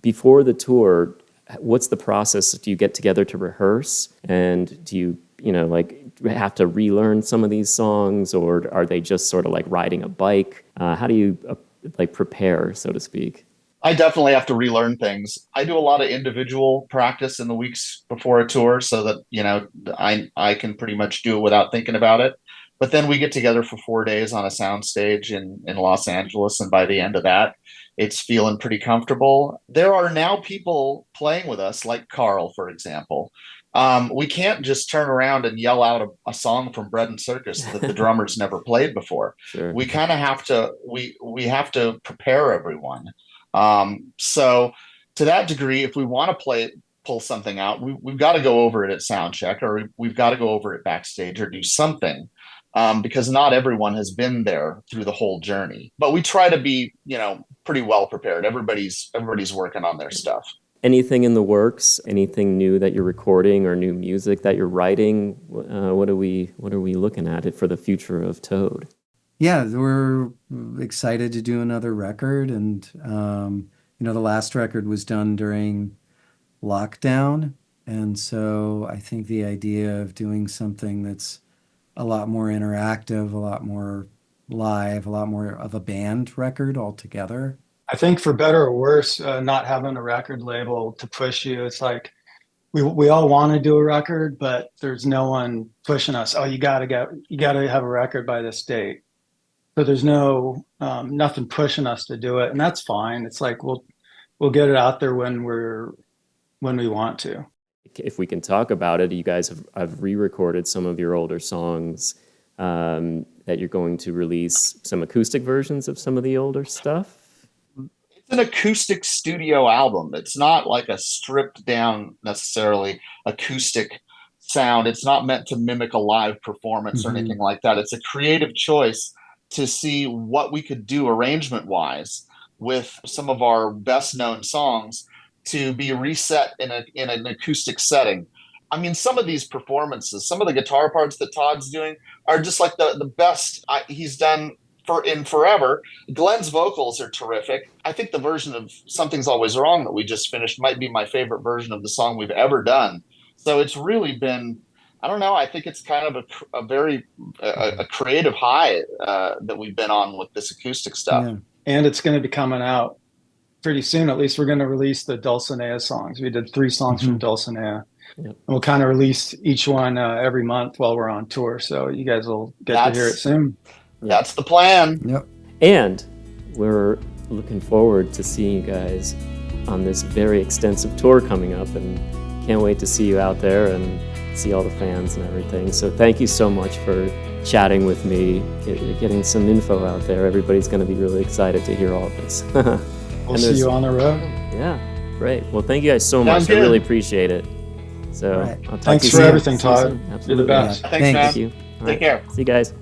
before the tour, what's the process? Do you get together to rehearse, and do you like have to relearn some of these songs, or are they just sort of like riding a bike? How do you like prepare, so to speak? I definitely have to relearn things. I do a lot of individual practice in the weeks before a tour so that, I can pretty much do it without thinking about it. But then we get together for 4 days on a soundstage in Los Angeles, and by the end of that, it's feeling pretty comfortable. There are now people playing with us, like Carl, for example. We can't just turn around and yell out a song from Bread and Circus that the drummers never played before. Sure. We kind of have to we have to prepare everyone. So to that degree, if we want to pull something out, we've got to go over it at sound check, or we've got to go over it backstage or do something, because not everyone has been there through the whole journey. But we try to be, pretty well prepared. Everybody's working on their stuff. Anything in the works? Anything new that you're recording or new music that you're writing? What are we looking at it for the future of Toad? Yeah, we're excited to do another record, and the last record was done during lockdown, and so I think the idea of doing something that's a lot more interactive, a lot more live, a lot more of a band record altogether. I think for better or worse, not having a record label to push you, it's like we all want to do a record, but there's no one pushing us. Oh, you gotta have a record by this date. So there's no nothing pushing us to do it, and that's fine. It's like we'll get it out there when we want to. If we can talk about it, you guys have re-recorded some of your older songs that you're going to release some acoustic versions of some of the older stuff. It's an acoustic studio album. It's not like a stripped down necessarily acoustic sound. It's not meant to mimic a live performance or anything like that. It's a creative choice to see what we could do arrangement wise with some of our best known songs to be reset in an acoustic setting. I mean, some of these performances, some of the guitar parts that Todd's doing are just like the best he's done in forever. Glen's vocals are terrific. I think the version of Something's Always Wrong that we just finished might be my favorite version of the song we've ever done. So it's really been, I don't know, I think it's kind of a very creative high that we've been on with this acoustic stuff. Yeah. And it's going to be coming out pretty soon. At least we're going to release the Dulcinea songs. We did 3 songs from Dulcinea. Yep. And we'll kind of release each one every month while we're on tour. So you guys will get to hear it soon. That's the plan. Yep. And we're looking forward to seeing you guys on this very extensive tour coming up, and can't wait to see you out there and see all the fans and everything. So thank you so much for chatting with me, getting some info out there. Everybody's going to be really excited to hear all of this. We'll see you on the road. Yeah, great. Well, thank you guys so much. I really appreciate it. So right. I'll talk Thanks to you for soon. everything, Todd. You're the best. Thanks, man. Thank you. Take care. See you guys.